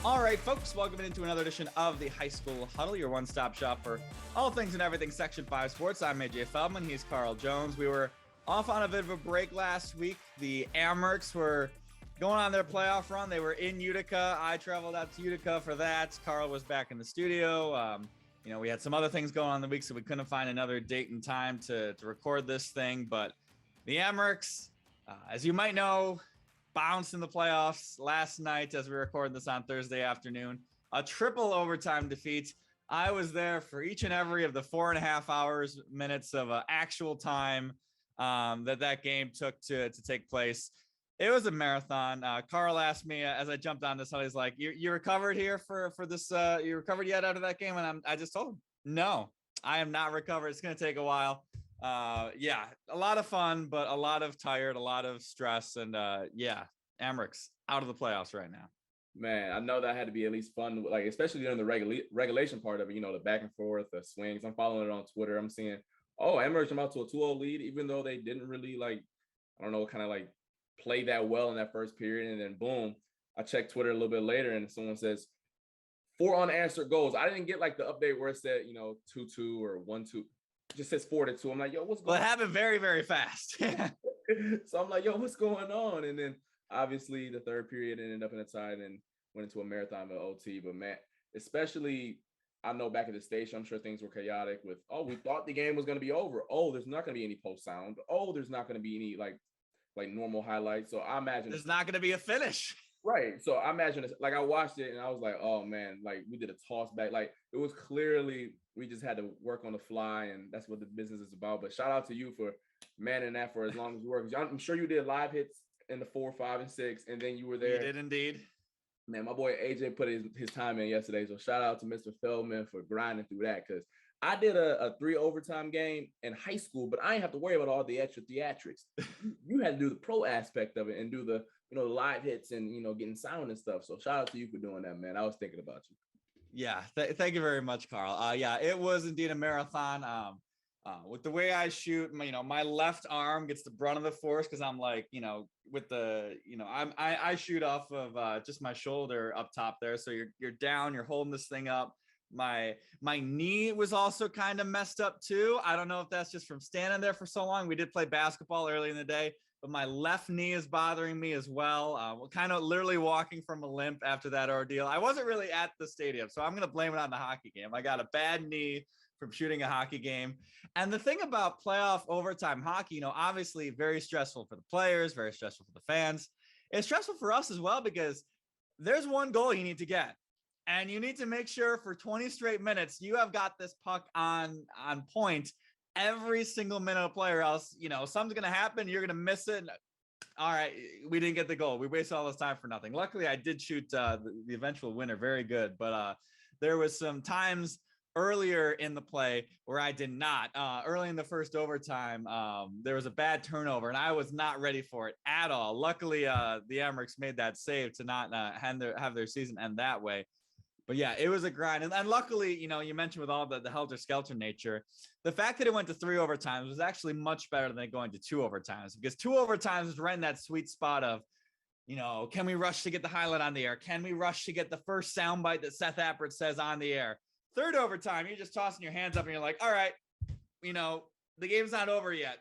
All right, folks, welcome into another edition of the High School Huddle, your one-stop shop for all things and everything Section 5 sports. I'm AJ Feldman. He's Carl Jones. We were off on a bit of a break last week. The Amerks were going on their playoff run. They were in Utica. I traveled out to Utica for that. Carl was back in the studio. We had some other things going on in the week, so we couldn't find another date and time to record this thing. But the Amerks, as you might know, bounced in the playoffs last night as we recorded this on Thursday afternoon. A triple overtime defeat. I was there for each and every of the 4.5 minutes of actual time that game took to take place. It was a marathon. Carl asked me as I jumped on this, he's like, "You recovered here for this? You recovered yet out of that game?" And I just told him, "No, I am not recovered. It's going to take a while." A lot of fun, but a lot of tired, a lot of stress, and Amerks out of the playoffs right now. Man, I know that had to be at least fun, like especially during the regulation part of it, the back and forth, the swings. I'm following it on Twitter. I'm seeing, Amerks come out to a 2-0 lead, even though they didn't really play that well in that first period. And then boom, I checked Twitter a little bit later and someone says 4 unanswered goals. I didn't get like the update where it said, 2-2 or 1-2. It just says 4-2. I'm like, yo, what's going on? Well, it happened very, very fast. So I'm like, yo, what's going on? And then obviously the third period ended up in a tie and went into a marathon of OT. But man, especially I know back at the station, I'm sure things were chaotic with, we thought the game was going to be over. There's not going to be any post sound. There's not going to be any like normal highlights. So I imagine there's not going to be a finish. Right. So I imagine it's like I watched it and I was like, oh man, like we did a toss back. Like it was clearly we just had to work on the fly, and that's what the business is about. But shout out to you for manning that for as long as you worked. I'm sure you did live hits in the 4, 5, and 6, and then you were there. You did indeed. Man, my boy AJ put his time in yesterday. So shout out to Mr. Feldman for grinding through that, because I did a 3 overtime game in high school, but I didn't have to worry about all the extra theatrics. You had to do the pro aspect of it and do the the live hits and getting sound and stuff. So shout out to you for doing that, man. I was thinking about you. Yeah, thank you very much, Carl. It was indeed a marathon. With the way I shoot, my left arm gets the brunt of the force because I'm like, with the, I shoot off of just my shoulder up top there. So you're down, you're holding this thing up. My knee was also kind of messed up too. I don't know if that's just from standing there for so long. We did play basketball early in the day, but my left knee is bothering me as well. We're kind of literally walking from a limp after that ordeal. I wasn't really at the stadium, so I'm going to blame it on the hockey game. I got a bad knee from shooting a hockey game. And the thing about playoff overtime hockey, obviously very stressful for the players, very stressful for the fans. It's stressful for us as well because there's one goal you need to get. And you need to make sure for 20 straight minutes, you have got this puck on point every single minute of play, or else, something's going to happen. You're going to miss it. All right, we didn't get the goal. We wasted all this time for nothing. Luckily, I did shoot the eventual winner very good. But there was some times earlier in the play where I did not. Early in the first overtime, there was a bad turnover, and I was not ready for it at all. Luckily, the Amerks made that save to not have their season end that way. But yeah, it was a grind. And luckily, you mentioned with all the helter-skelter nature, the fact that it went to 3 overtimes was actually much better than going to 2 overtimes, because 2 overtimes is right in that sweet spot of, can we rush to get the highlight on the air? Can we rush to get the first soundbite that Seth Appert says on the air? 3rd overtime, you're just tossing your hands up and you're like, all right, the game's not over yet.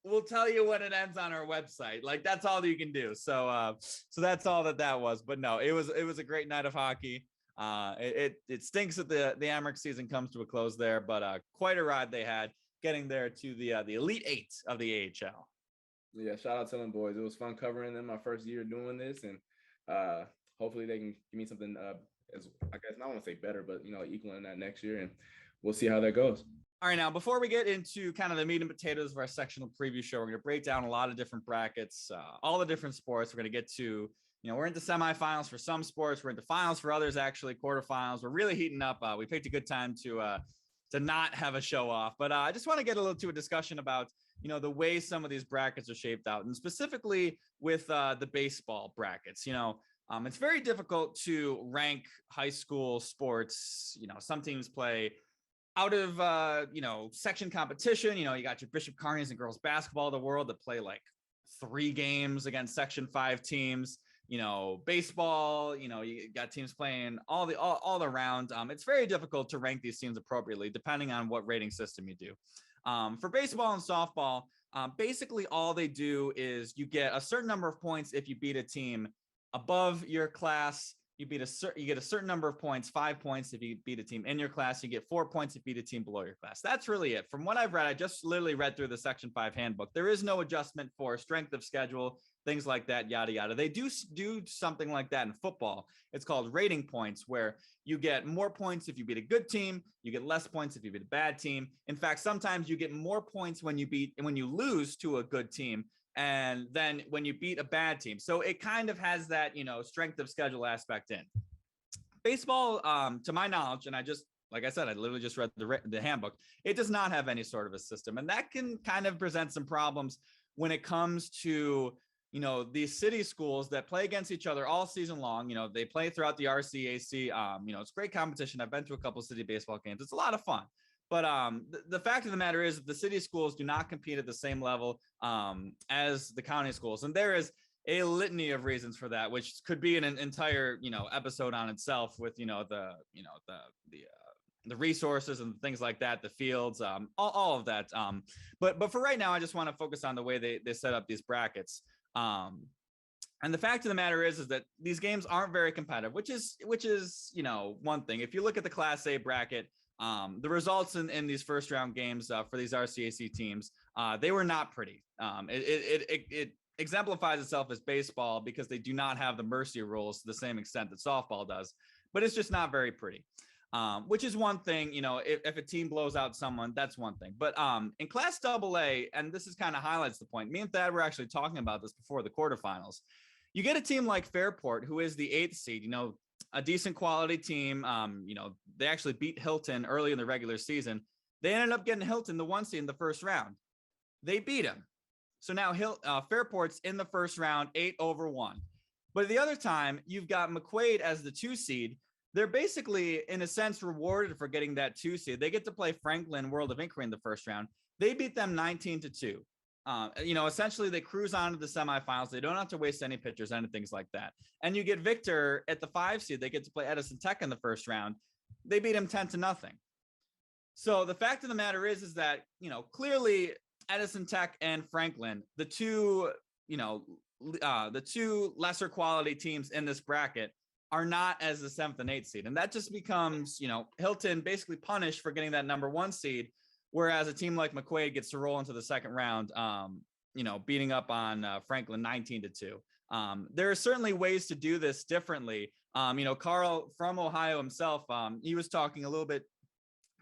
We'll tell you when it ends on our website. Like, that's all that you can do. So that's all that was. But no, it was a great night of hockey. It stinks that the Amerks season comes to a close there, but quite a ride they had getting there to the Elite 8 of the AHL. Yeah, shout out to them boys. It was fun covering them my first year doing this, and hopefully they can give me something as, I guess, not want to say better, but equaling that next year, and we'll see how that goes. All right, now before we get into kind of the meat and potatoes of our sectional preview show, we're going to break down a lot of different brackets, all the different sports. We're going to get to we're into semifinals for some sports. We're into finals for others, actually, quarterfinals. We're really heating up. We picked a good time to not have a show off. But I just want to get a little to a discussion about, the way some of these brackets are shaped out, and specifically with the baseball brackets. It's very difficult to rank high school sports. Some teams play out of, section competition. You got your Bishop Kearneys and girls basketball of the world that play like 3 games against Section 5 teams. baseball, you got teams playing all around. It's very difficult to rank these teams appropriately depending on what rating system you do. For baseball and softball, basically all they do is you get a certain number of points if you beat a team above your class. You get a certain number of points, 5 points if you beat a team in your class. You get 4 points if you beat a team below your class. That's really it. From what I've read, I just literally read through the Section 5 handbook. There is no adjustment for strength of schedule, things like that, yada, yada. They do something like that in football. It's called rating points, where you get more points if you beat a good team. You get less points if you beat a bad team. In fact, sometimes you get more points when you lose to a good team, and then when you beat a bad team. So it kind of has that, strength of schedule aspect in baseball. To my knowledge, and like I said, I literally just read the handbook. It does not have any sort of a system, and that can kind of present some problems when it comes to, these city schools that play against each other all season long. They play throughout the RCAC. It's great competition. I've been to a couple of city baseball games. It's a lot of fun. But the fact of the matter is the city schools do not compete at the same level as the county schools. And there is a litany of reasons for that, which could be an entire, episode on itself with, the resources and things like that, the fields, all of that. But for right now, I just want to focus on the way they set up these brackets. And the fact of the matter is that these games aren't very competitive, which is, one thing. If you look at the Class A bracket, the results in these first round games for these RCAC teams, they were not pretty. It exemplifies itself as baseball because they do not have the mercy rules to the same extent that softball does, but it's just not very pretty. Which is one thing, if a team blows out someone, that's one thing. But in Class AA, and this is kind of highlights the point, me and Thad were actually talking about this before the quarterfinals. You get a team like Fairport, who is the 8th seed, a decent quality team. They actually beat Hilton early in the regular season. They ended up getting Hilton, the 1 seed, in the first round. They beat him. So now Fairport's in the first round, 8-1. But the other time, you've got McQuaid as the 2 seed. They're basically, in a sense, rewarded for getting that 2 seed. They get to play Franklin World of Inquiry in the first round. They beat them 19-2. Essentially they cruise on to the semifinals. They don't have to waste any pitchers and things like that. And you get Victor at the 5 seed. They get to play Edison Tech in the first round. They beat him 10-0. So the fact of the matter is that, clearly Edison Tech and Franklin, the two lesser quality teams in this bracket, are not as the 7th and 8th seed. And that just becomes, Hilton basically punished for getting that number 1 seed. Whereas a team like McQuaid gets to roll into the second round, beating up on Franklin 19-2. There are certainly ways to do this differently. Carl from Ohio himself, he was talking a little bit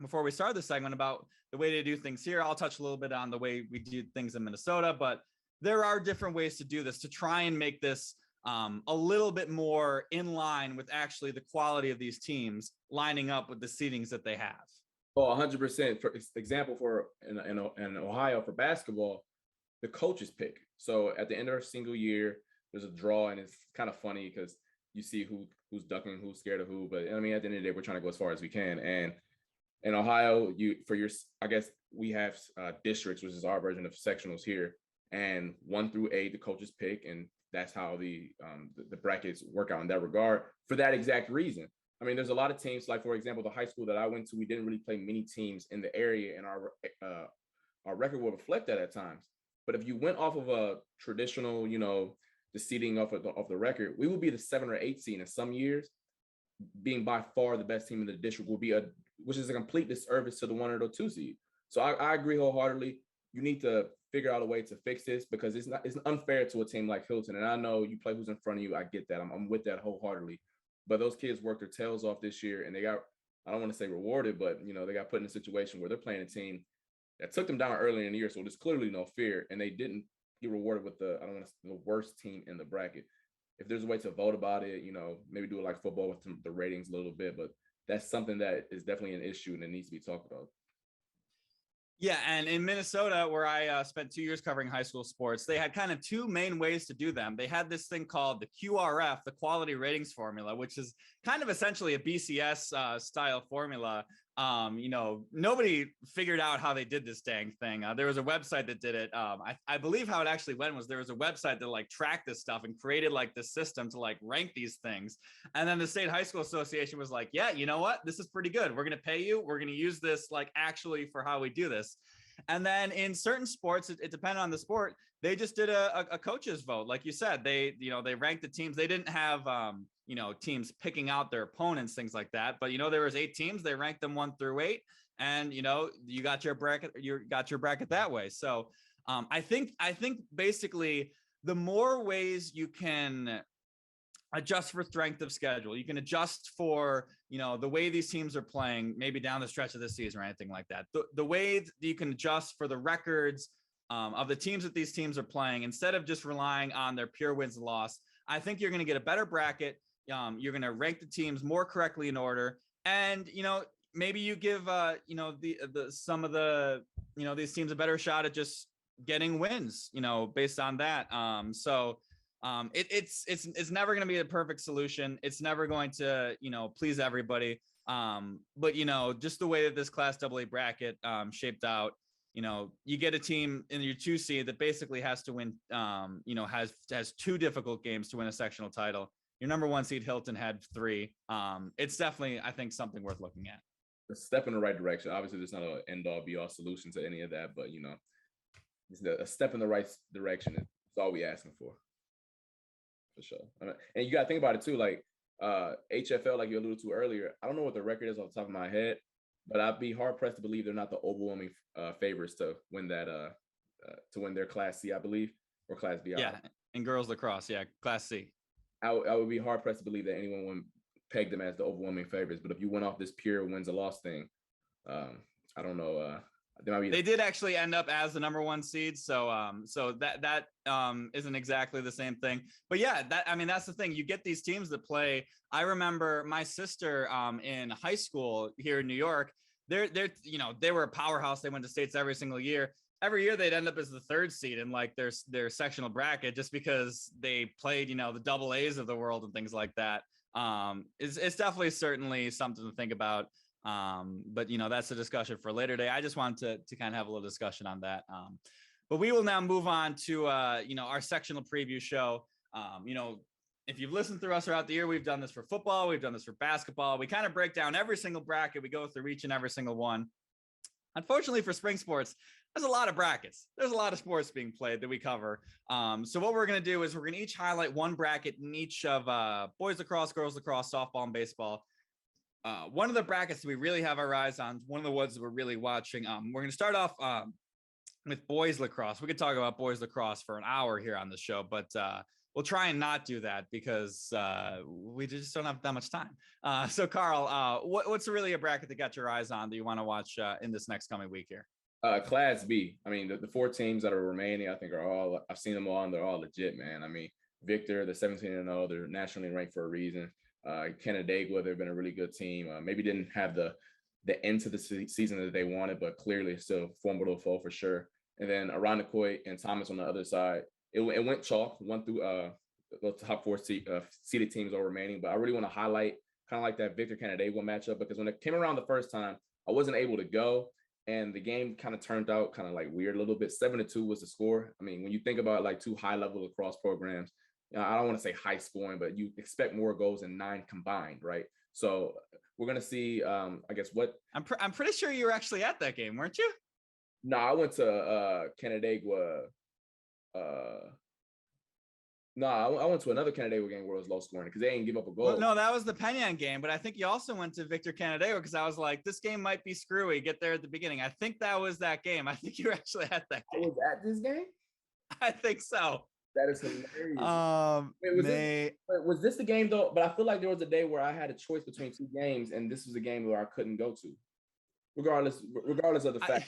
before we started the segment about the way to do things here. I'll touch a little bit on the way we do things in Minnesota, but there are different ways to do this to try and make this a little bit more in line with actually the quality of these teams lining up with the seedings that they have. Oh, 100%. For example, in Ohio for basketball, the coaches pick. So at the end of our single year, there's a draw, and it's kind of funny because you see who's ducking, who's scared of who. But I mean, at the end of the day, we're trying to go as far as we can. And in Ohio, I guess we have districts, which is our version of sectionals here, and 1 through 8, the coaches pick, and that's how the brackets work out in that regard for that exact reason. I mean, there's a lot of teams, like, for example, the high school that I went to, we didn't really play many teams in the area, and our record will reflect that at times. But if you went off of a traditional, the seeding of the record, we would be the 7 or 8 seed in some years, being by far the best team in the district, which is a complete disservice to the 1 or the 2 seed. So I agree wholeheartedly. You need to figure out a way to fix this because it's unfair to a team like Hilton. And I know you play who's in front of you. I get that. I'm with that wholeheartedly. But those kids worked their tails off this year, and they got, I don't want to say rewarded, but, they got put in a situation where they're playing a team that took them down early in the year. So there's clearly no fear, and they didn't get rewarded with the worst team in the bracket. If there's a way to vote about it, maybe do it like football with the ratings a little bit, but that's something that is definitely an issue and it needs to be talked about. Yeah, and in Minnesota, where I spent 2 years covering high school sports, they had kind of 2 main ways to do them. They had this thing called the QRF, the Quality Ratings Formula, which is kind of essentially a BCS style formula Nobody figured out how they did this dang thing. There was a website that did it. I believe how it actually went was there was a website that like tracked this stuff and created like this system to like rank these things. And then the State High School Association was like, yeah, you know what? This is pretty good. We're going to pay you. We're going to use this like actually for how we do this. And then in certain sports, it depended on the sport. They just did a coach's vote. Like you said, they ranked the teams. They didn't have, teams picking out their opponents, things like that. But, there was 8 teams. They ranked them 1 through 8. And, you got your bracket that way. So I think basically the more ways you can adjust for strength of schedule, you can adjust for the way these teams are playing maybe down the stretch of the season or anything like that, the way that you can adjust for the records of the teams that these teams are playing instead of just relying on their pure wins and loss. I think you're going to get a better bracket. You're going to rank the teams more correctly in order, and maybe you give some of the these teams a better shot at just getting wins based on that. It's never going to be a perfect solution. It's never going to, please everybody. But just the way that this Class AA bracket shaped out, you get a team in your 2 seed that basically has to win, has 2 difficult games to win a sectional title. Your number 1 seed Hilton had 3. It's definitely, I think, something worth looking at. A step in the right direction. Obviously, there's not an end-all be-all solution to any of that, but it's a step in the right direction. It's all we asking for sure. And you got to think about it too, like HFL, like you alluded to earlier. I don't know what the record is off the top of my head, but I'd be hard pressed to believe they're not the overwhelming favorites to win that to win their Class C, I believe, or Class B. Yeah, and girls lacrosse, yeah, Class C. I would be hard pressed to believe that anyone would peg them as the overwhelming favorites. But if you went off this pure wins or loss thing, I don't know. They did actually end up as the number 1 seed, so that isn't exactly the same thing. But yeah, that's the thing. You get these teams that play. I remember my sister in high school here in New York. They were a powerhouse. They went to states every single year. Every year they'd end up as the 3rd seed in like their sectional bracket just because they played the double A's of the world and things like that. It's definitely certainly something to think about. But that's a discussion for a later day. I just wanted to kind of have a little discussion on that. But we will now move on to our sectional preview show. If you've listened through us throughout the year, we've done this for football, we've done this for basketball. We kind of break down every single bracket. We go through each and every single one. Unfortunately for spring sports, there's a lot of brackets. There's a lot of sports being played that we cover. So what we're going to do is we're going to each highlight one bracket in each of boys lacrosse, girls lacrosse, softball, and baseball. One of the brackets that we really have our eyes on, one of the ones that we're really watching. We're going to start off with boys lacrosse. We could talk about boys lacrosse for an hour here on the show, but we'll try and not do that because we just don't have that much time. So Carl, what's really a bracket that got your eyes on that you want to watch in this next coming week here? Class B. I mean, the 4 teams that are remaining, I think are all, I've seen them all and they're all legit, man. I mean, Victor, the 17-0, they're nationally ranked for a reason. Canandaigua, they've been a really good team. Maybe didn't have the end to the season that they wanted, but clearly still a formidable foe for sure. And then Irondequoit and Thomas on the other side, it went chalk, 1 through the top 4 seeded teams are remaining. But I really want to highlight kind of like that Victor Canandaigua matchup, because when it came around the first time, I wasn't able to go. And the game kind of turned out kind of like weird a little bit. 7-2 was the score. I mean, when you think about like 2 high-level lacrosse programs, I don't want to say high scoring, but you expect more goals than 9 combined, right? So we're going to see, I guess what... I'm pretty sure you were actually at that game, weren't you? No, I went to Canandaigua. I went to another Canandaigua game where it was low scoring because they didn't give up a goal. Well, no, that was the Penyan game, but I think you also went to Victor Canandaigua because I was like, this game might be screwy. Get there at the beginning. I think that was that game. I think you were actually at that game. I was at this game? I think so. That is hilarious. Was this the game though? But I feel like there was a day where I had a choice between 2 games, and this was a game where I couldn't go to, regardless of the fact.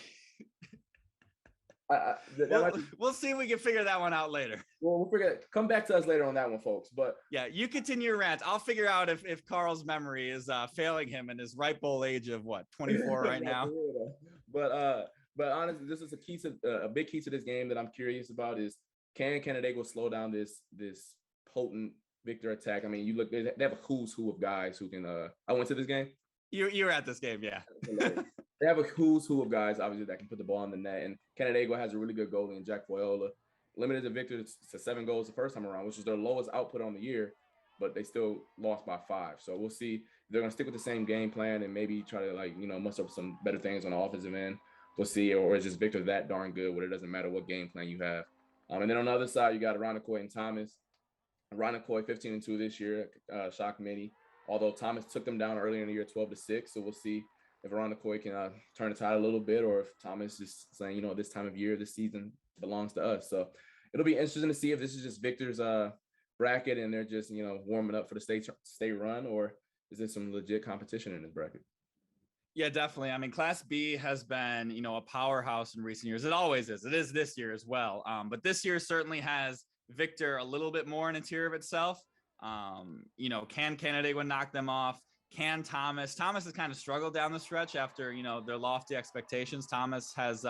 We'll see if we can figure that one out later. Well, we'll figure it. Come back to us later on that one, folks. But yeah, you continue your rant. I'll figure out if Carl's memory is failing him in his ripe old age of 24 right now. But honestly, this is a big key to this game that I'm curious about is, can Canandaigua slow down this potent Victor attack? I mean, you look, they have a who's who of guys who can. I went to this game. You were at this game, yeah. They have a who's who of guys, obviously, that can put the ball in the net. And Canandaigua has a really good goalie in Jack Foyola. Limited the Victors to 7 goals the first time around, which is their lowest output on the year, but they still lost by 5. So we'll see if they're going to stick with the same game plan and maybe try to, like, muster up some better things on the offensive end. We'll see. Or is just Victor that darn good where it doesn't matter what game plan you have. And then on the other side, you got Ronacoy and Thomas. Ronacoy 15-2 this year, shocked many. Although Thomas took them down earlier in the year 12-6. So we'll see if Ronacoy can turn the tide a little bit, or if Thomas is saying, this time of year, this season belongs to us. So it'll be interesting to see if this is just Victor's bracket and they're just, warming up for the state run, or is there some legit competition in this bracket? Yeah, definitely. I mean, Class B has been, a powerhouse in recent years. It always is. It is this year as well. But this year certainly has Victor a little bit more in a tier of itself. Can Canandaigua knock them off? Can Thomas has kind of struggled down the stretch after, their lofty expectations. Thomas has,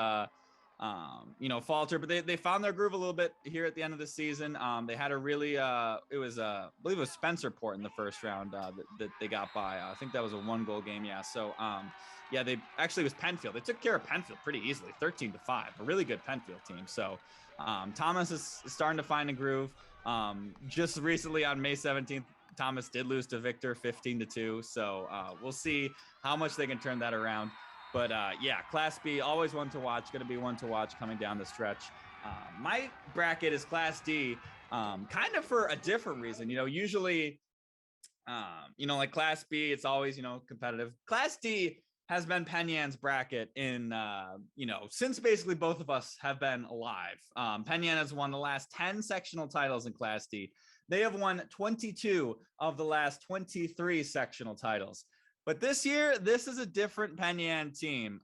faltered, but they found their groove a little bit here at the end of the season. They had a really, I believe it was Spencerport in the first round that they got by. I think that was a 1-goal game. Yeah. So, it was Penfield. They took care of Penfield pretty easily, 13-5, a really good Penfield team. So, Thomas is starting to find a groove. Just recently on May 17th, Thomas did lose to Victor 15-2. So we'll see how much they can turn that around. But Class B, always one to watch. Going to be one to watch coming down the stretch. My bracket is Class D, kind of for a different reason. Usually, like Class B, it's always, competitive. Class D has been Penn Yan's bracket in, since basically both of us have been alive. Penn Yan has won the last 10 sectional titles in Class D. They have won 22 of the last 23 sectional titles. But this year, this is a different Penn Yan team.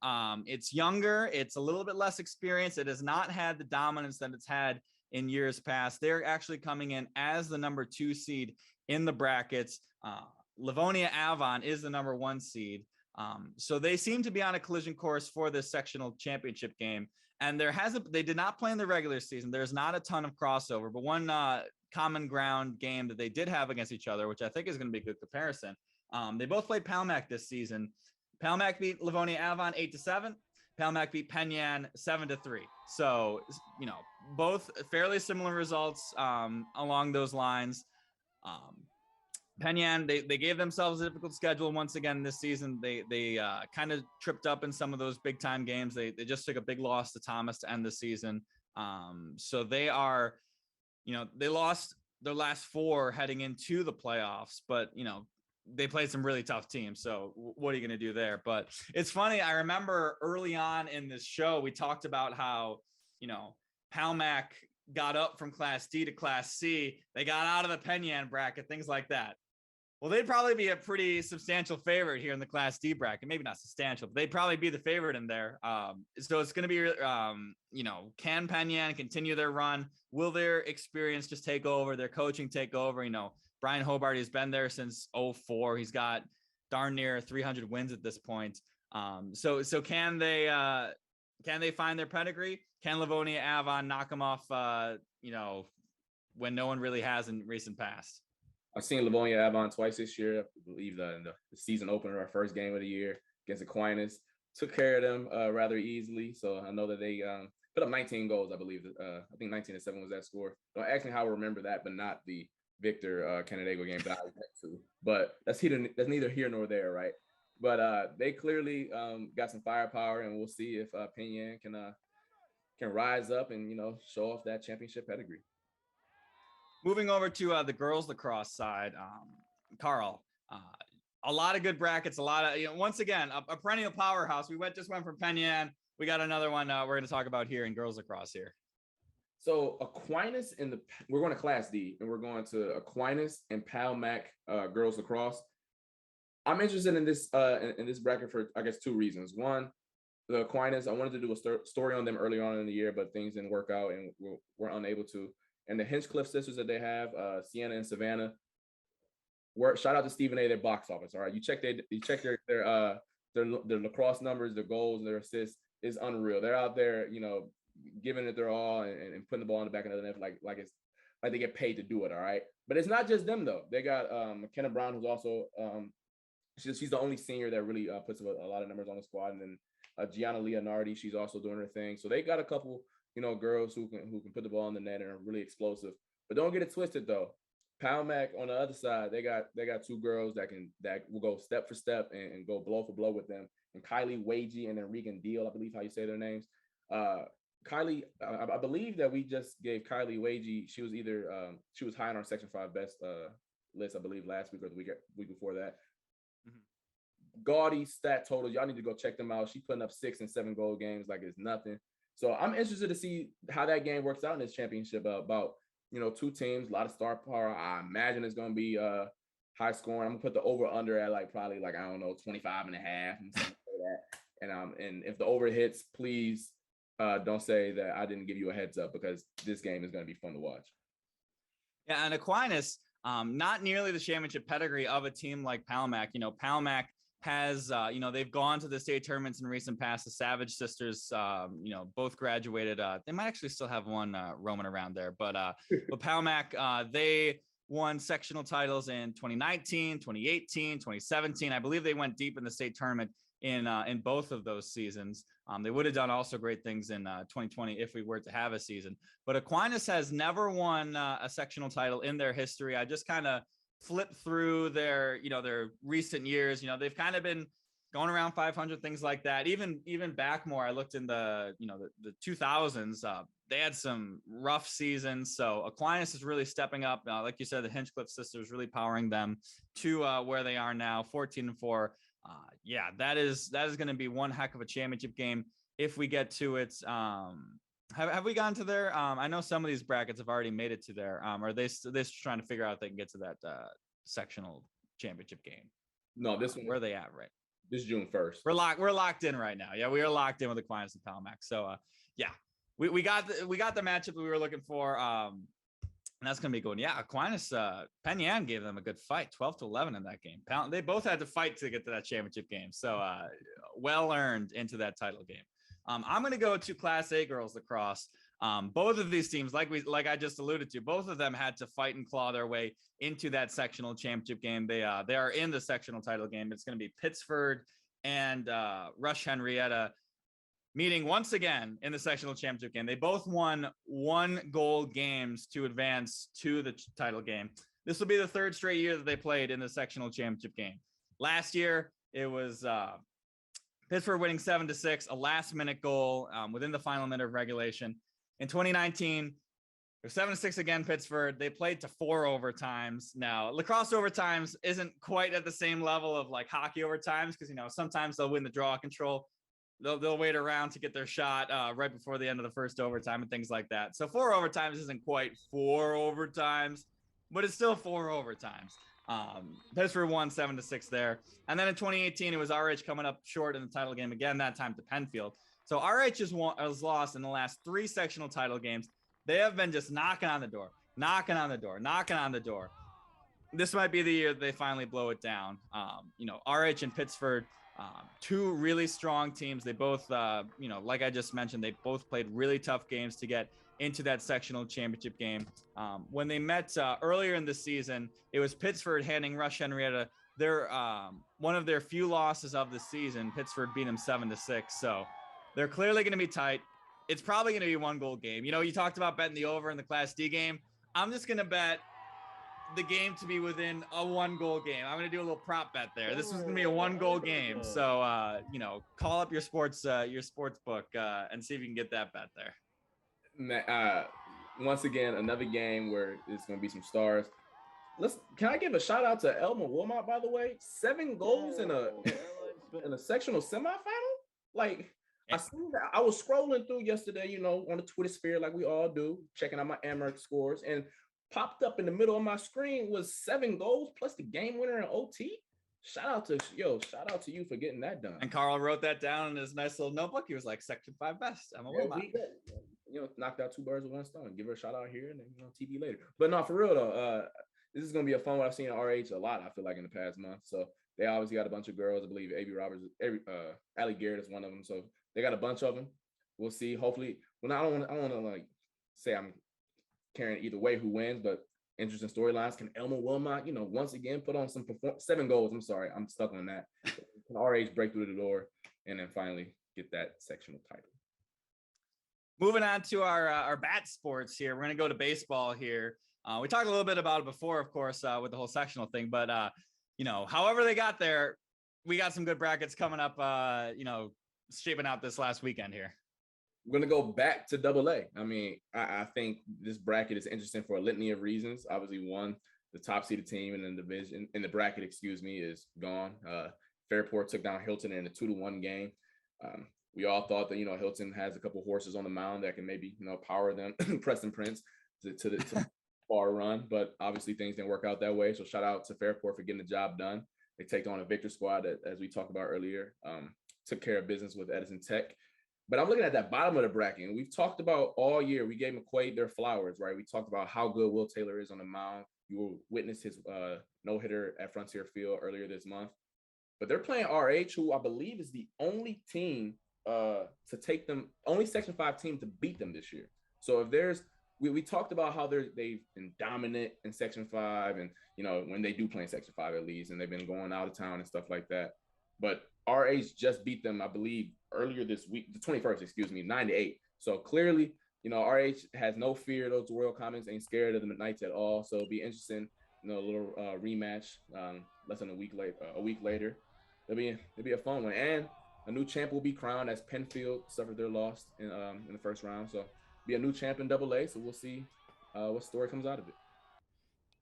It's younger. It's a little bit less experienced. It has not had the dominance that it's had in years past. They're actually coming in as the number 2 seed in the brackets. Livonia Avon is the number 1 seed. So they seem to be on a collision course for this sectional championship game. And they did not play in the regular season. There's not a ton of crossover, but one common ground game that they did have against each other, which I think is going to be a good comparison. They both played Palmac this season. Palmac beat Livonia Avon 8-7. Palmac beat Penn Yan 7-3. So, both fairly similar results along those lines. Penn Yan, they gave themselves a difficult schedule once again this season. They kind of tripped up in some of those big time games. They just took a big loss to Thomas to end the season. So they are, they lost their last 4 heading into the playoffs, but they played some really tough teams. So what are you going to do there? But it's funny. I remember early on in this show, we talked about how, Palmac got up from Class D to Class C. They got out of the Penn Yan bracket, things like that. Well, they'd probably be a pretty substantial favorite here in the Class D bracket. Maybe not substantial, but they'd probably be the favorite in there. So it's going to be, can Penn Yan continue their run? Will their experience just take over, their coaching take over? Brian Hobart has been there since 2004. He's got darn near 300 wins at this point. So can they find their pedigree? Can Livonia Avon knock them off, when no one really has in recent past? I've seen Livonia Avon twice this year. I believe the season opener, our first game of the year against Aquinas. Took care of them rather easily. So I know that they put up 19 goals, I believe. I think 19-7 was that score. Don't ask me how I remember that, but not the Victor Canandaigua game that I went to. But that's neither here nor there, right? But they clearly got some firepower, and we'll see if Penn Yan can rise up and show off that championship pedigree. Moving over to the girls lacrosse side, Carl, a lot of good brackets, a lot of, once again, a perennial powerhouse. We just went from Penn Yan. We got another one we're going to talk about here in girls lacrosse here. So Aquinas we're going to Class D, and we're going to Aquinas and Palmac girls lacrosse. I'm interested in this bracket for, I guess, 2 reasons. One, the Aquinas, I wanted to do a story on them early on in the year, but things didn't work out and we're unable to. And the Hinchcliffe sisters that they have, Sienna and Savannah, shout out to Stephen A. Their box office. All right, you check their lacrosse numbers, their goals, their assists is unreal. They're out there, giving it their all and putting the ball in the back of the net like they get paid to do it. All right, but it's not just them though. They got McKenna Brown, who's also she's the only senior that really puts a lot of numbers on the squad. And then Gianna Leonardi, she's also doing her thing. So they got a couple, girls who can put the ball in the net and are really explosive. But don't get it twisted though. Palmac on the other side, they got two girls that will go step for step and go blow for blow with them. And Kylie Wagey and then Regan Deal, I believe how you say their names. Kylie, I believe that we just gave Kylie Wagey. She was she was high on our Section 5 best list, I believe, last week or the week before that. Mm-hmm. Gaudy stat totals. Y'all need to go check them out. She's putting up 6 and 7 goal games like it's nothing. So I'm interested to see how that game works out in this championship. About two teams, a lot of star power. I imagine it's going to be high scoring. I'm gonna put the over under at probably I don't know 25 and a half and something like that. And if the over hits, please don't say that I didn't give you a heads up, because this game is going to be fun to watch. Yeah, and Aquinas, not nearly the championship pedigree of a team like Palmac. Palmac has, they've gone to the state tournaments in recent past. The Savage sisters, both graduated. They might actually still have one roaming around there, but Palmac, they won sectional titles in 2019, 2018, 2017. I believe they went deep in the state tournament in both of those seasons. They would have done also great things in 2020 if we were to have a season. But Aquinas has never won a sectional title in their history. I just kind of flipped through their recent years. They've kind of been going around 500, things like that. Even back more, I looked in the 2000s. They had some rough seasons. So Aquinas is really stepping up. Like you said, the Hinchcliffe sisters really powering them to where they are now, 14-4. Yeah, that is going to be one heck of a championship game if we get to it. Have we gotten to there? I know some of these brackets have already made it to there. Are they trying to figure out if they can get to that sectional championship game? No, this one. Where are they at right? This June 1st. We're locked in right now. Yeah, we are locked in with Aquinas and Palmac. So yeah, we got the matchup that we were looking for. And that's going to be good. Yeah, Aquinas, Penn Yan gave them a good fight, 12-11 in that game. They both had to fight to get to that championship game. So well earned into that title game. I'm going to go to Class A girls lacrosse. Both of these teams, like I just alluded to, both of them had to fight and claw their way into that sectional championship game. They are in the sectional title game. It's going to be Pittsford and Rush Henrietta meeting once again in the sectional championship game. They both won 1-goal games to advance to the title game. This will be the 3rd straight year that they played in the sectional championship game. Last year, it was Pittsburgh winning 7-6, a last-minute goal within the final minute of regulation. In 2019, it was 7-6 again, Pittsburgh. They played to 4 overtimes. Now, lacrosse overtimes isn't quite at the same level of hockey overtimes, because sometimes they'll win the draw control. They'll wait around to get their shot right before the end of the first overtime and things like that. So 4 overtimes isn't quite 4 overtimes, but it's still 4 overtimes. Pittsburgh won 7-6 there. And then in 2018, it was RH coming up short in the title game again, that time to Penfield. So RH has lost in the last 3 sectional title games. They have been just knocking on the door. This might be the year that they finally blow it down. RH and Pittsburgh, 2 really strong teams. They both, like I just mentioned, they both played really tough games to get into that sectional championship game. When they met earlier in the season, it was Pittsford handing Rush Henrietta their one of their few losses of the season. Pittsford beat them 7-6. So they're clearly going to be tight. It's probably going to be a 1-goal game. You talked about betting the over in the Class D game. I'm just going to bet the game to be within a 1-goal game. I'm going to do a little prop bet there. This is going to be a 1-goal game. So, call up your sports book and see if you can get that bet there. Once again, another game where it's going to be some stars. Can I give a shout out to Elma Wilmot, by the way? 7 goals in a sectional semifinal. I was scrolling through yesterday, on the Twitter sphere like we all do, checking out my Amerks scores, and popped up in the middle of my screen was 7 goals plus the game winner in OT. Shout out to you for getting that done. And Carl wrote that down in his nice little notebook. He was like, Section 5 best. I'm a Wilmot. Knocked out 2 birds with 1 stone. Give her a shout out here and then TV later. But no, for real though, this is gonna be a fun one. I've seen RH a lot, I feel like, in the past month. So they obviously got a bunch of girls. I believe Allie Garrett is one of them. So they got a bunch of them. We'll see. Hopefully, I don't want to say I'm carrying either way who wins, but interesting storylines. Can Elmo Wilmot, once again put on some 7 goals? I'm sorry, I'm stuck on that. Can RH break through the door and then finally get that sectional title? Moving on to our bat sports here, we're going to go to baseball here. We talked a little bit about it before, of course, with the whole sectional thing, but however they got there, we got some good brackets coming up, shaping out this last weekend here. We're going to go back to AA. I mean, I think this bracket is interesting for a litany of reasons. Obviously, one, the top seeded team in the bracket, is gone. Fairport took down Hilton in a 2-1 game. We all thought that, Hilton has a couple horses on the mound that can maybe, power them, Preston Prince to the far run, but obviously things didn't work out that way. So shout out to Fairport for getting the job done. They take on a Victor squad that, as we talked about earlier, took care of business with Edison Tech. But I'm looking at that bottom of the bracket, and we've talked about all year. We gave McQuaid their flowers, right? We talked about how good Will Taylor is on the mound. You will witness his no-hitter at Frontier Field earlier this month. But they're playing RH, who I believe is the only team only Section 5 team to beat them this year. So if there's, we talked about how they've been dominant in Section 5, and when they do play in Section 5 at least, and they've been going out of town and stuff like that. But RH just beat them, I believe, earlier this week, the 21st, 9-8. So clearly, RH has no fear. Those Royal Commons ain't scared of the Knights at all. So it'll be interesting, a little rematch less than a week later. It'll be a fun one. And a new champ will be crowned as Penfield suffered their loss in the first round. So be a new champ in AA. So we'll see what story comes out of it.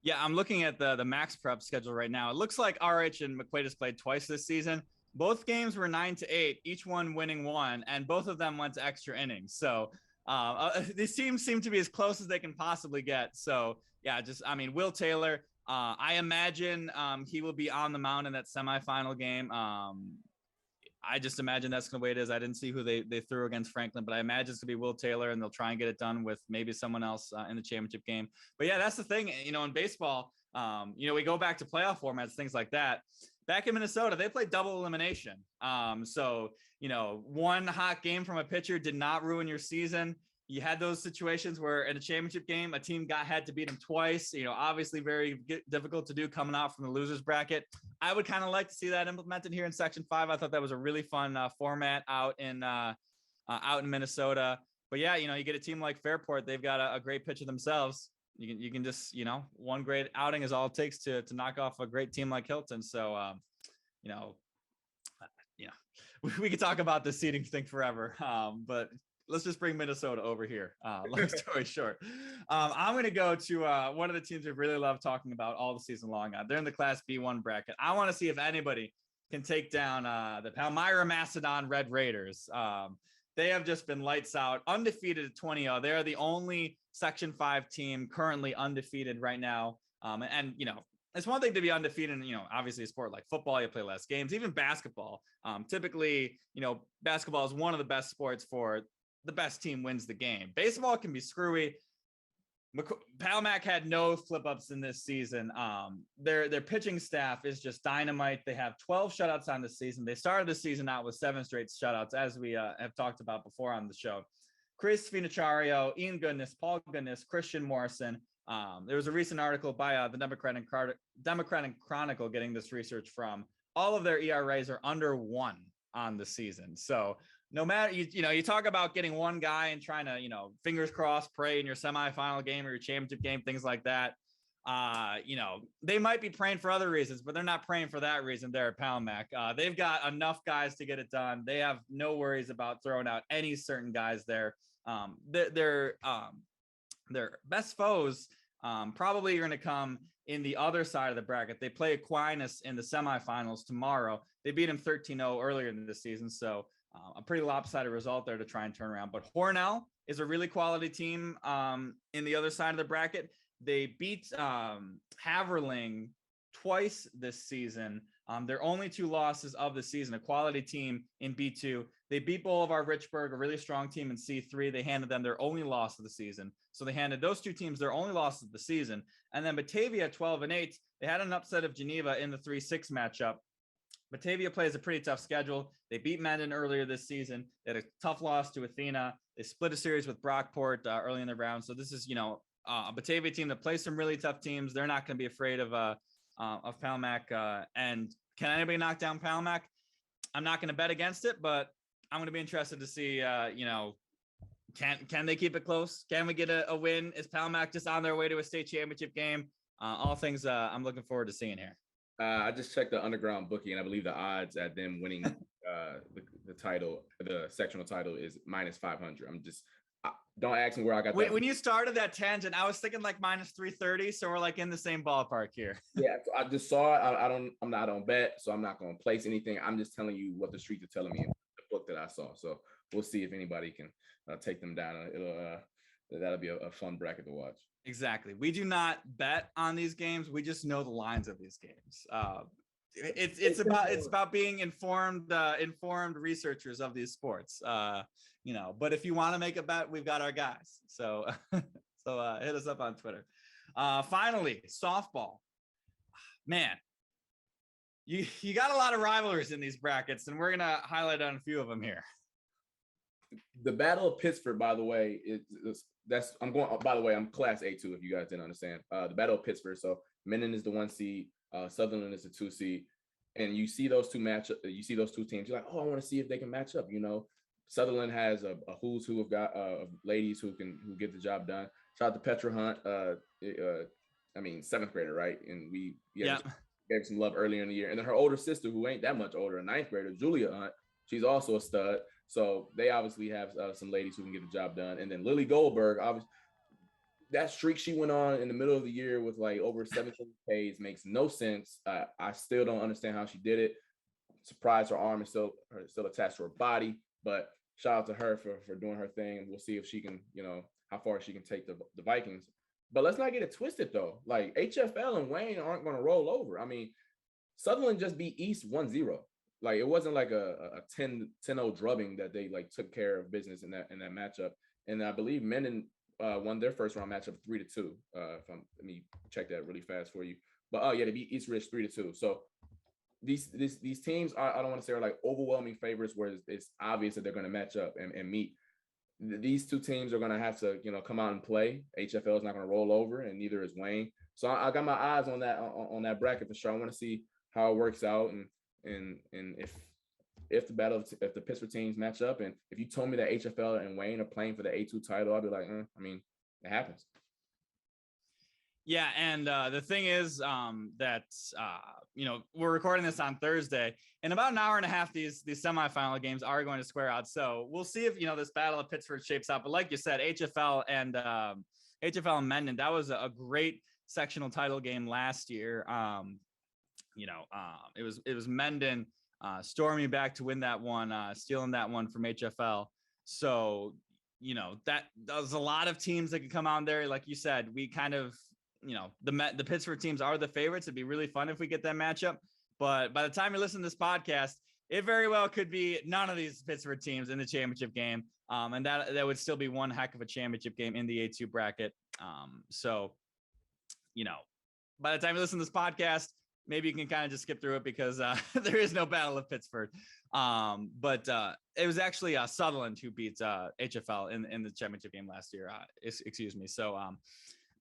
Yeah, I'm looking at the Max Prep schedule right now. It looks like RH and McQuaid has played twice this season. Both games were 9-8, each one winning 1, and both of them went to extra innings. So these teams seem to be as close as they can possibly get. So yeah, Will Taylor, I imagine he will be on the mound in that semifinal game. I just imagine that's the way it is. I didn't see who they threw against Franklin, but I imagine it's going to be Will Taylor, and they'll try and get it done with maybe someone else in the championship game. But yeah, that's the thing. In baseball, we go back to playoff formats, things like that. Back in Minnesota, they played double elimination. So one hot game from a pitcher did not ruin your season. You had those situations where in a championship game, a team had to beat them twice. Obviously very difficult to do coming out from the losers bracket. I would kind of like to see that implemented here in Section 5. I thought that was a really fun format out in Minnesota. But yeah, you get a team like Fairport. They've got a great pitcher themselves. You can just, one great outing is all it takes to knock off a great team like Hilton. So, we could talk about the seeding thing forever. But let's just bring Minnesota over here. Long story short, I'm going to go to one of the teams we really love talking about all the season long. They're in the Class B1 bracket. I want to see if anybody can take down the Palmyra Macedon Red Raiders. They have just been lights out, undefeated at 20-0. They are the only Section 5 team currently undefeated right now. And it's one thing to be undefeated in, obviously a sport like football, you play less games, even basketball. Typically, basketball is one of the best sports for the best team wins the game. Baseball can be screwy. Palmac had no flip-ups in this season. Their pitching staff is just dynamite. They have 12 shutouts on the season. They started the season out with 7 straight shutouts, as we have talked about before on the show. Chris Finaciario, Ian Goodness, Paul Goodness, Christian Morrison. There was a recent article by the Democratic Chronicle getting this research from. All of their ERAs are under 1 on the season. So no matter, you talk about getting one guy and trying to, fingers crossed, pray in your semifinal game or your championship game, things like that. They might be praying for other reasons, but they're not praying for that reason there at Palmac. They've got enough guys to get it done. They have no worries about throwing out any certain guys there. Their best foes probably are going to come in the other side of the bracket. They play Aquinas in the semifinals tomorrow. They beat him 13-0 earlier in the season. So a pretty lopsided result there to try and turn around. But Hornell is a really quality team in the other side of the bracket. They beat Haverling twice this season. Their only 2 losses of the season, a quality team in B2. They beat Boulevard Richburg, a really strong team in C3. They handed them their only loss of the season. So they handed those 2 teams their only loss of the season. And then Batavia 12-8. They had an upset of Geneva in the 3-6 matchup. Batavia plays a pretty tough schedule. They beat Mendon earlier this season. They had a tough loss to Athena. They split a series with Brockport early in the round. So this is, Batavia team that plays some really tough teams. They're not going to be afraid of Palmac. And can anybody knock down Palmac? I'm not going to bet against it, but I'm going to be interested to see, can they keep it close? Can we get a win? Is Palmac just on their way to a state championship game? All things I'm looking forward to seeing here. I just checked the underground bookie, and I believe the odds at them winning the title, the sectional title, is -500. Don't ask me where I got that. When you started that tangent, I was thinking like -330, so we're like in the same ballpark here. Yeah, I just saw it. I'm not on bet, so I'm not going to place anything. I'm just telling you what the streets are telling me in the book that I saw. So we'll see if anybody can take them down. That'll be a fun bracket to watch. Exactly. We do not bet on these games. We just know the lines of these games. It's about being informed researchers of these sports. But if you want to make a bet, we've got our guys. So hit us up on Twitter. Finally, softball. Man, you got a lot of rivalries in these brackets, and we're gonna highlight on a few of them here. The Battle of Pittsburgh, by the way, I'm Class A2 if you guys didn't understand. The Battle of Pittsburgh. So Minden is the 1 seed, Sutherland is the 2 seed, and you see those two teams. You're like, oh, I want to see if they can match up. Sutherland has a who's who of ladies who get the job done. Shout out to Petra Hunt, 7th grader, right? And we gave her some love earlier in the year. And then her older sister, who ain't that much older, a 9th grader, Julia Hunt, she's also a stud. So they obviously have some ladies who can get the job done. And then Lily Goldberg, obviously, that streak she went on in the middle of the year with like over 17 Ks makes no sense. I still don't understand how she did it. Surprised her arm is still attached to her body, but shout out to her for doing her thing. And we'll see if she can, how far she can take the Vikings. But let's not get it twisted though. Like HFL and Wayne aren't going to roll over. I mean, Sutherland just beat East 1-0. Like it wasn't like a 10-0 drubbing that they like took care of business in that matchup. And I believe Minden won their first round matchup 3-2. Let me check that really fast for you. But they beat East Ridge 3-2. So these teams I don't want to say are like overwhelming favorites where it's obvious that they're going to match up and meet. These two teams are going to have to come out and play. HFL is not going to roll over, and neither is Wayne. So I got my eyes on that bracket for sure. I want to see how it works out and if the Pittsburgh teams match up, and if you told me that HFL and Wayne are playing for the A2 title, I'd be like, it happens. Yeah, and the thing is that we're recording this on Thursday. In about an hour and a half, these semifinal games are going to square out. So we'll see if this Battle of Pittsburgh shapes out. But like you said, HFL and Mendon, that was a great sectional title game last year. It was Mendon storming back to win that one, stealing that one from HFL. So that was a lot of teams that could come out there. Like you said, we kind of. The Pittsburgh teams are the favorites. It'd be really fun if we get that matchup. But by the time you listen to this podcast, it very well could be none of these Pittsburgh teams in the championship game. And that would still be one heck of a championship game in the A2 bracket. By the time you listen to this podcast, maybe you can kind of just skip through it because there is no Battle of Pittsburgh. But it was actually Sutherland who beat HFL in the championship game last year. Excuse me. So,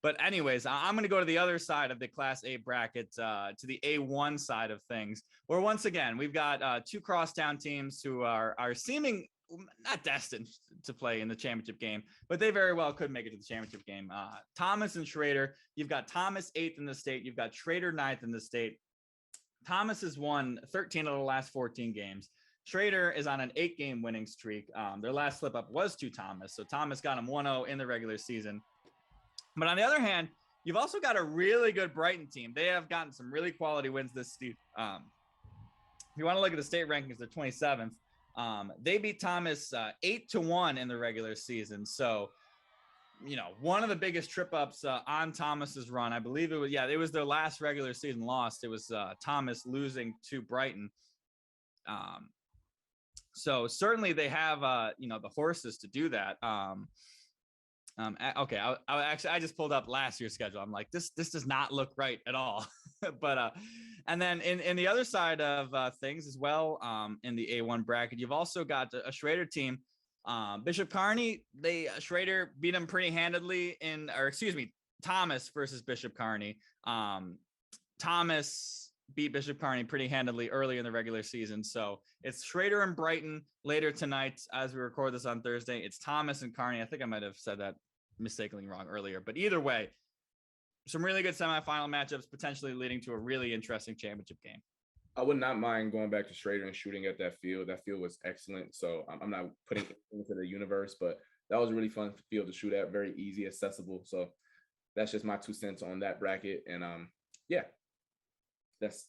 but anyways, I'm going to go to the other side of the Class A bracket, to the A1 side of things, where once again, we've got two crosstown teams who are seeming not destined to play in the championship game, but they very well could make it to the championship game. Thomas and Schrader, you've got Thomas 8th in the state. You've got Schrader 9th in the state. Thomas has won 13 of the last 14 games. Schrader is on an 8-game winning streak. Their last slip up was to Thomas. So Thomas got him 1-0 in the regular season. But on the other hand, you've also got a really good Brighton team. They have gotten some really quality wins this season. If you want to look at the state rankings, they're 27th. They beat Thomas 8-1 in the regular season. So, one of the biggest trip ups on Thomas's run, I believe it was their last regular season loss. It was Thomas losing to Brighton. So certainly they have, the horses to do that. Okay. I just pulled up last year's schedule. I'm like, this does not look right at all. But, and then in the other side of things as well, in the A1 bracket, you've also got a Schrader team. Bishop Kearney, Schrader beat them pretty handedly Thomas versus Bishop Kearney. Thomas beat Bishop Kearney pretty handily early in the regular season. So it's Schrader and Brighton later tonight as we record this on Thursday. It's Thomas and Kearney. I think I might have said that mistakenly wrong earlier, but either way, some really good semifinal matchups, potentially leading to a really interesting championship game. I would not mind going back to Schrader and shooting at that field. That field was excellent. So I'm not putting it into the universe, but that was a really fun field to shoot at. Very easy, accessible. So that's just my 2 cents on that bracket. And yeah, that's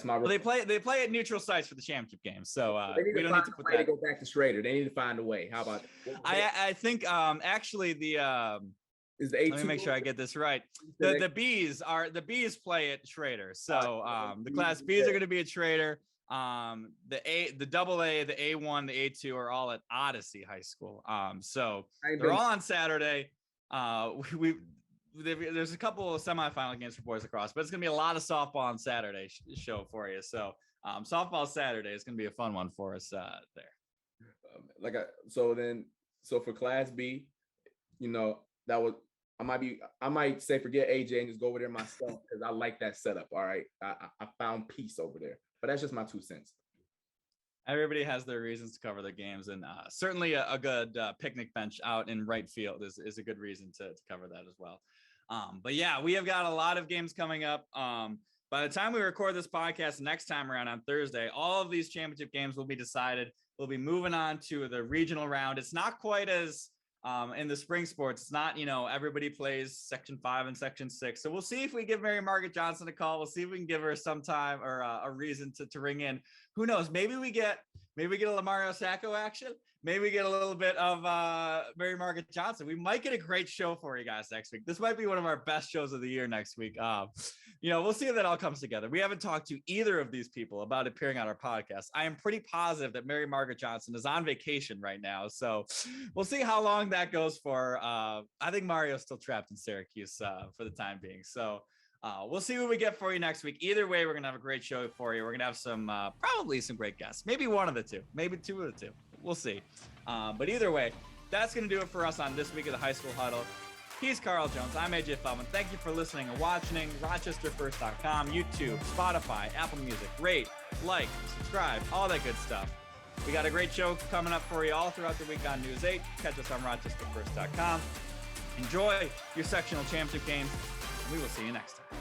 my. Well, they play at neutral sites for the championship game, so we don't need to put that. To go back to Schrader. They need to find a way. How about? I think actually the is the A2 let me make sure I get this right. The B's play at Schrader. So the Class B's are going to be at Schrader. The double A, the A1, the A2 are all at Odyssey High School. So they're all on Saturday. There's a couple of semifinal games for boys lacrosse, but it's going to be a lot of softball on Saturday show for you. So softball Saturday is going to be a fun one for us there. So for Class B, that was, I might say forget AJ and just go over there myself because I like that setup. All right. I found peace over there, but that's just my 2 cents. Everybody has their reasons to cover their games, and certainly a good picnic bench out in right field is a good reason to cover that as well. But yeah, we have got a lot of games coming up. By the time we record this podcast next time around on Thursday, all of these championship games will be decided. We'll be moving on to the regional round. It's not quite as in the spring sports. It's not, everybody plays Section 5 and Section 6. So we'll see if we give Mary Margaret Johnson a call. We'll see if we can give her some time or a reason to ring in. Who knows? Maybe we get a Lamario Sacco action. Maybe we get a little bit of Mary Margaret Johnson. We might get a great show for you guys next week. This might be one of our best shows of the year next week. We'll see if that all comes together. We haven't talked to either of these people about appearing on our podcast. I am pretty positive that Mary Margaret Johnson is on vacation right now. So we'll see how long that goes for. I think Mario's still trapped in Syracuse for the time being. So we'll see what we get for you next week. Either way, we're going to have a great show for you. We're going to have some, probably some great guests. Maybe one of the two, maybe two of the two. We'll see. But either way, that's going to do it for us on this week of the High School Huddle. He's Carl Jones. I'm AJ Feldman. Thank you for listening and watching. RochesterFirst.com, YouTube, Spotify, Apple Music. Rate, like, subscribe, all that good stuff. We got a great show coming up for you all throughout the week on News 8. Catch us on RochesterFirst.com. Enjoy your sectional championship games, and we will see you next time.